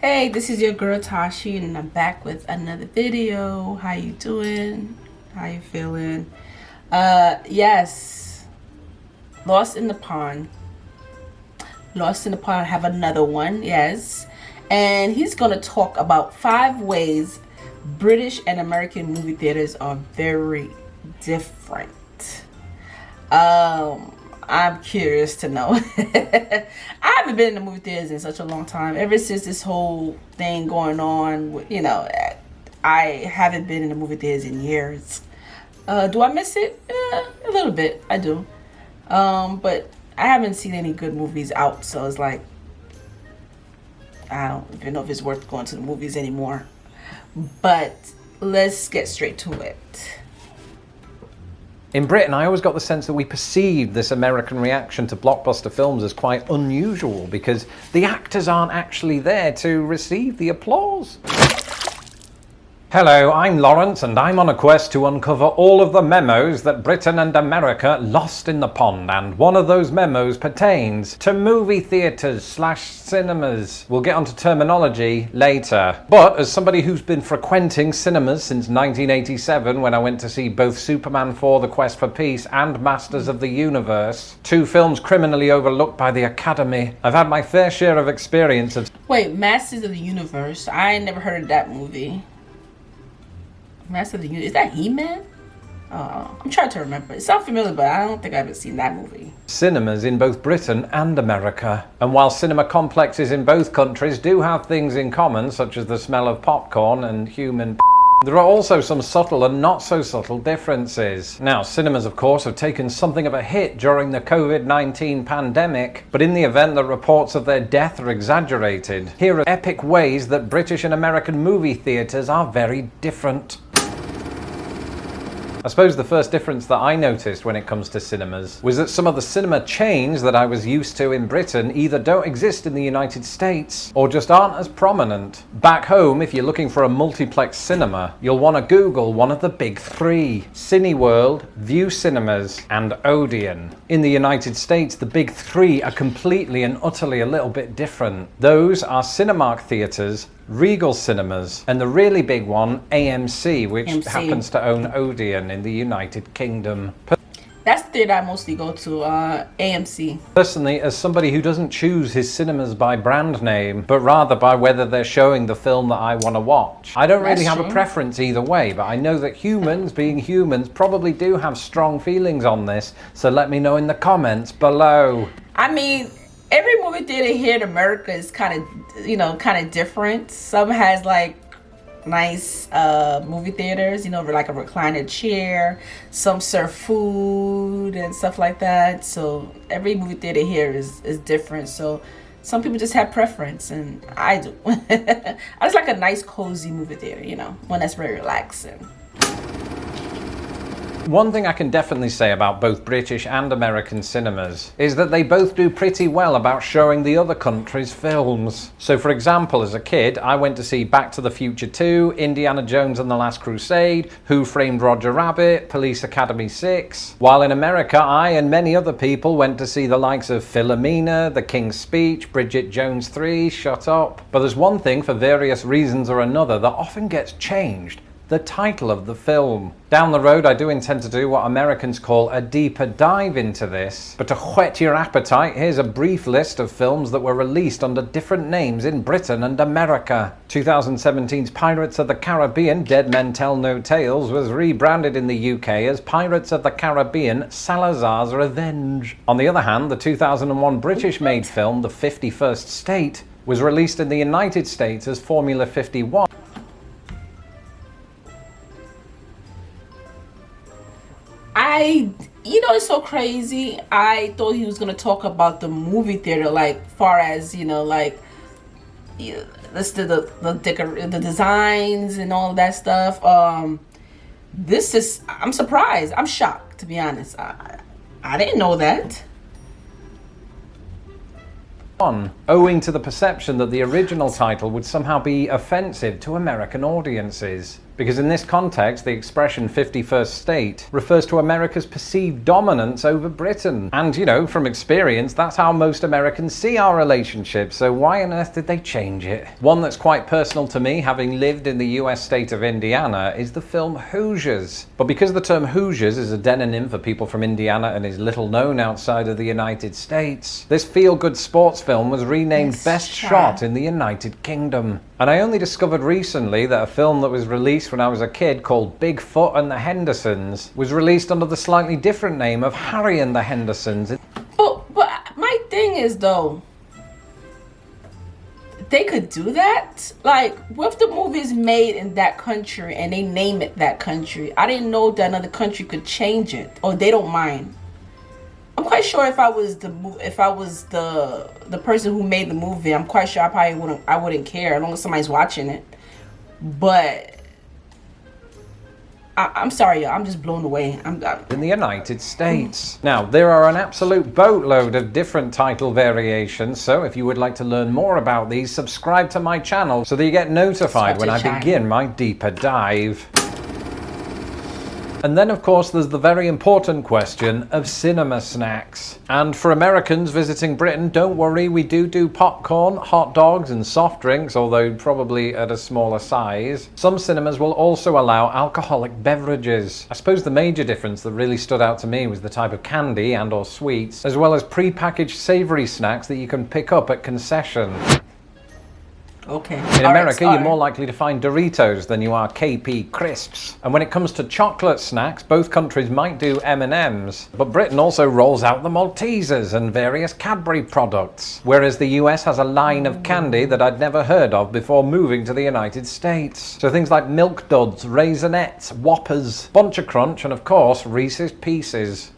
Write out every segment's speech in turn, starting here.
Hey, this is your girl Tysheen, and I'm back with another video. How you doing? How you feeling? Yes, Lost in the Pond. Lost in the Pond. I have another one, yes, and he's gonna talk about 5 ways British and American movie theaters are very different. I'm curious to know. I haven't been in the movie theaters in such a long time. Ever since this whole thing going on, I haven't been in the movie theaters in years. Do I miss it? A little bit. I do. But I haven't seen any good movies out, so it's like I don't even know if it's worth going to the movies anymore. But let's get straight to it. In Britain, I always got the sense that we perceived this American reaction to blockbuster films as quite unusual because the actors aren't actually there to receive the applause. Hello, I'm Lawrence and I'm on a quest to uncover all of the memos that Britain and America lost in the pond, and one of those memos pertains to movie theatres/cinemas. We'll get onto terminology later. But as somebody who's been frequenting cinemas since 1987, when I went to see both Superman 4: The Quest for Peace and Masters of the Universe, 2 films criminally overlooked by the Academy, I've had my fair share of experience of... Wait, Masters of the Universe? I ain't never heard of that movie. Master of the Universe. Is that He-Man? I'm trying to remember. It sounds familiar, but I don't think I've ever seen that movie. Cinemas in both Britain and America. And while cinema complexes in both countries do have things in common, such as the smell of popcorn and human there are also some subtle and not so subtle differences. Now, cinemas of course have taken something of a hit during the COVID-19 pandemic, but in the event that reports of their death are exaggerated, here are epic ways that British and American movie theatres are very different. I suppose the first difference that I noticed when it comes to cinemas was that some of the cinema chains that I was used to in Britain either don't exist in the United States or just aren't as prominent. Back home, if you're looking for a multiplex cinema, you'll want to Google one of the big 3: Cineworld, View Cinemas, and Odeon. In the United States, the big 3 are completely and utterly a little bit different. Those are Cinemark theatres, Regal Cinemas, and the really big one, AMC, which happens to own Odeon in the United Kingdom. That's the theater I mostly go to, AMC. Personally, as somebody who doesn't choose his cinemas by brand name, but rather by whether they're showing the film that I want to watch, I don't really have a preference either way, but I know that humans, being humans, probably do have strong feelings on this, so let me know in the comments below. I mean, every movie theater here in America is kind of different. Some has like nice movie theaters, like a recliner chair. Some serve food and stuff like that. So every movie theater here is different. So some people just have preference, and I do. I just like a nice cozy movie theater, one that's very relaxing. One thing I can definitely say about both British and American cinemas is that they both do pretty well about showing the other country's films. So for example, as a kid, I went to see Back to the Future 2, Indiana Jones and the Last Crusade, Who Framed Roger Rabbit, Police Academy 6, while in America, I and many other people went to see the likes of Philomena, The King's Speech, Bridget Jones 3, Shut Up. But there's one thing, for various reasons or another, that often gets changed: the title of the film. Down the road, I do intend to do what Americans call a deeper dive into this, but to whet your appetite, here's a brief list of films that were released under different names in Britain and America. 2017's Pirates of the Caribbean: Dead Men Tell No Tales was rebranded in the UK as Pirates of the Caribbean: Salazar's Revenge. On the other hand, the 2001 British-made film The 51st State was released in the United States as Formula 51. It's so crazy. I thought he was gonna talk about the movie theater, like far as the designs and all of that stuff. I'm surprised. I'm shocked, to be honest. I didn't know that. Owing to the perception that the original title would somehow be offensive to American audiences. Because in this context, the expression 51st state refers to America's perceived dominance over Britain. And, you know, from experience, that's how most Americans see our relationship, so why on earth did they change it? One that's quite personal to me, having lived in the US state of Indiana, is the film Hoosiers. But because the term Hoosiers is a demonym for people from Indiana and is little known outside of the United States, this feel-good sports film was renamed Best Shot in the United Kingdom. And I only discovered recently that a film that was released when I was a kid called Bigfoot and the Hendersons was released under the slightly different name of Harry and the Hendersons. But my thing is, though, they could do that? Like, what if the movie is made in that country and they name it that country? I didn't know that another country could change it, or they don't mind. I'm quite sure if I was the person who made the movie, I'm quite sure I wouldn't care as long as somebody's watching it. But I'm sorry, y'all. I'm just blown away. In the United States. Now, there are an absolute boatload of different title variations, so if you would like to learn more about these, subscribe to my channel so that you get notified when I begin my deeper dive. And then, of course, there's the very important question of cinema snacks. And for Americans visiting Britain, don't worry, we do popcorn, hot dogs and soft drinks, although probably at a smaller size. Some cinemas will also allow alcoholic beverages. I suppose the major difference that really stood out to me was the type of candy and or sweets, as well as pre-packaged savoury snacks that you can pick up at concession. Okay. In America, you're more likely to find Doritos than you are KP Crisps. And when it comes to chocolate snacks, both countries might do M&Ms. But Britain also rolls out the Maltesers and various Cadbury products. Whereas the US has a line of candy that I'd never heard of before moving to the United States. So things like Milk Duds, Raisinets, Whoppers, Bunch Crunch, and of course, Reese's Pieces.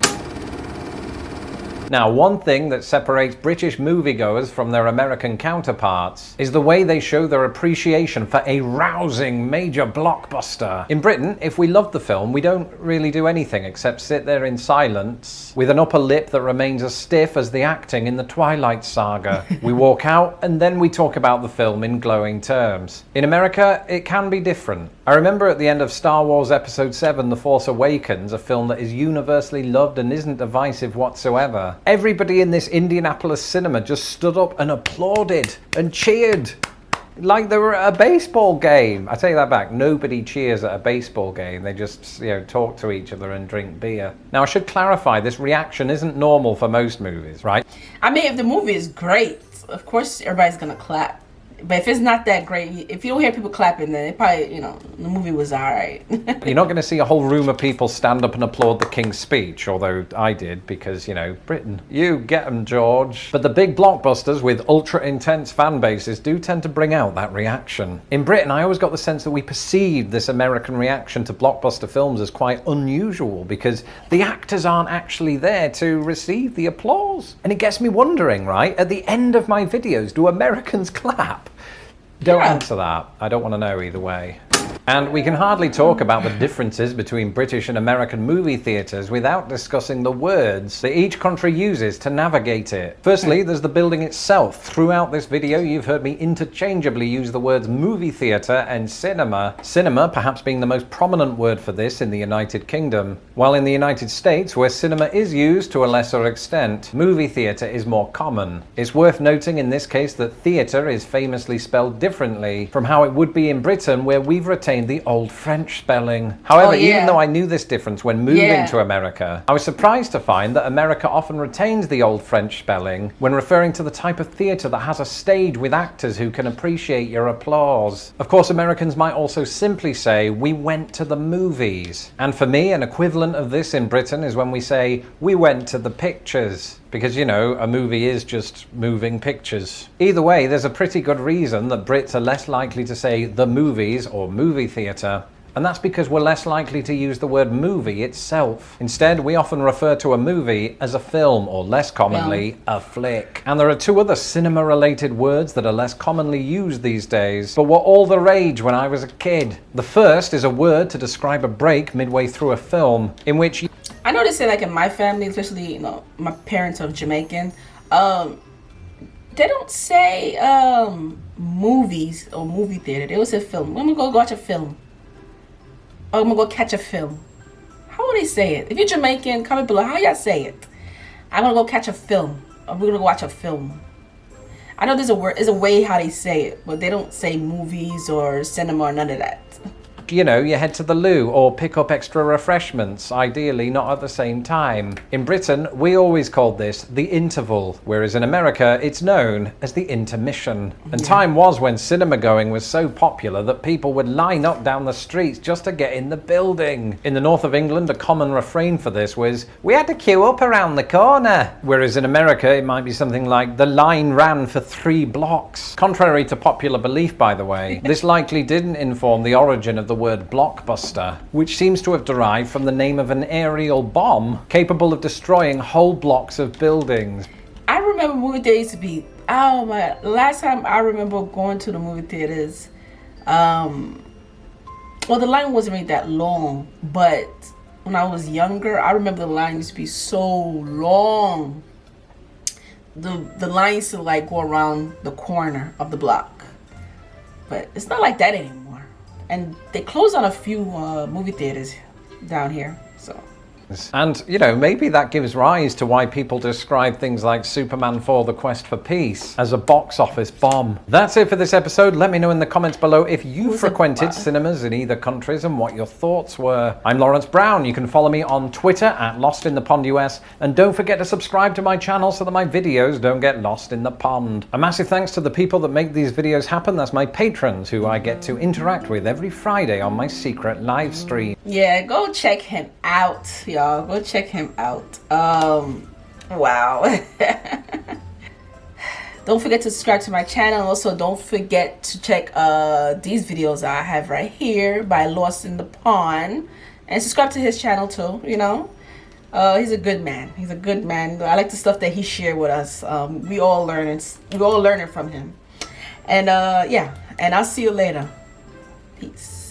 Now, one thing that separates British moviegoers from their American counterparts is the way they show their appreciation for a rousing major blockbuster. In Britain, if we love the film, we don't really do anything except sit there in silence with an upper lip that remains as stiff as the acting in the Twilight Saga. We walk out and then we talk about the film in glowing terms. In America, it can be different. I remember at the end of Star Wars Episode 7, The Force Awakens, a film that is universally loved and isn't divisive whatsoever, everybody in this Indianapolis cinema just stood up and applauded and cheered like they were at a baseball game. I take that back. Nobody cheers at a baseball game. They just, talk to each other and drink beer. Now, I should clarify, this reaction isn't normal for most movies, right? I mean, if the movie is great, of course everybody's gonna clap. But if it's not that great, if you don't hear people clapping, then it probably, the movie was alright. You're not going to see a whole room of people stand up and applaud the King's speech, although I did, because, Britain. You get 'em, George. But the big blockbusters with ultra-intense fan bases do tend to bring out that reaction. In Britain, I always got the sense that we perceived this American reaction to blockbuster films as quite unusual, because the actors aren't actually there to receive the applause. And it gets me wondering, right, at the end of my videos, do Americans clap? Don't answer that. I don't want to know either way. And we can hardly talk about the differences between British and American movie theatres without discussing the words that each country uses to navigate it. Firstly, there's the building itself. Throughout this video, you've heard me interchangeably use the words movie theatre and cinema. Cinema perhaps being the most prominent word for this in the United Kingdom. While in the United States, where cinema is used to a lesser extent, movie theatre is more common. It's worth noting in this case that theatre is famously spelled differently from how it would be in Britain, where we've retained the old French spelling. However, even though I knew this difference when moving to America, I was surprised to find that America often retains the old French spelling when referring to the type of theatre that has a stage with actors who can appreciate your applause. Of course, Americans might also simply say, "We went to the movies." And for me, an equivalent of this in Britain is when we say, "We went to the pictures." Because, a movie is just moving pictures. Either way, there's a pretty good reason that Brits are less likely to say the movies or movie theatre. And that's because we're less likely to use the word movie itself. Instead, we often refer to a movie as a film, or less commonly, a flick. And there are two other cinema-related words that are less commonly used these days, but were all the rage when I was a kid. The first is a word to describe a break midway through a film, in which I noticed it in my family, especially, my parents are Jamaican. They don't say movies or movie theater. They will say film. When we go watch a film. I'm gonna go catch a film. How would they say it? If you're Jamaican, comment below. How y'all say it? I'm gonna go catch a film. Or we're gonna go watch a film. I know there's a way how they say it, but they don't say movies or cinema or none of that. You know, you head to the loo or pick up extra refreshments, ideally not at the same time. In Britain, we always called this the interval, whereas in America, it's known as the intermission. And time was when cinema going was so popular that people would line up down the streets just to get in the building. In the north of England, a common refrain for this was, "We had to queue up around the corner." Whereas in America, it might be something like, "The line ran for 3 blocks." Contrary to popular belief, by the way, this likely didn't inform the origin of the word blockbuster, which seems to have derived from the name of an aerial bomb capable of destroying whole blocks of buildings. I remember movie theaters to be, oh my, last time I remember going to the movie theaters, well, the line wasn't really that long, but when I was younger, I remember the line used to be so long. The line used to like go around the corner of the block, but it's not like that anymore. And they closed on a few movie theaters down here, so. And, you know, maybe that gives rise to why people describe things like Superman 4: The Quest for Peace as a box office bomb. That's it for this episode. Let me know in the comments below if you frequented cinemas in either countries and what your thoughts were. I'm Lawrence Brown. You can follow me on Twitter at LostInThePondUS, and don't forget to subscribe to my channel so that my videos don't get lost in the pond. A massive thanks to the people that make these videos happen. That's my patrons, who I get to interact with every Friday on my secret live stream. Yeah, go check him out, y'all. Go check him out. Wow. Don't forget to subscribe to my channel. Also, don't forget to check these videos I have right here by Lost in the Pond, and subscribe to his channel too. You know, he's a good man. He's a good man. I like the stuff that he shared with us. We all learning from him. And yeah, and I'll see you later. Peace.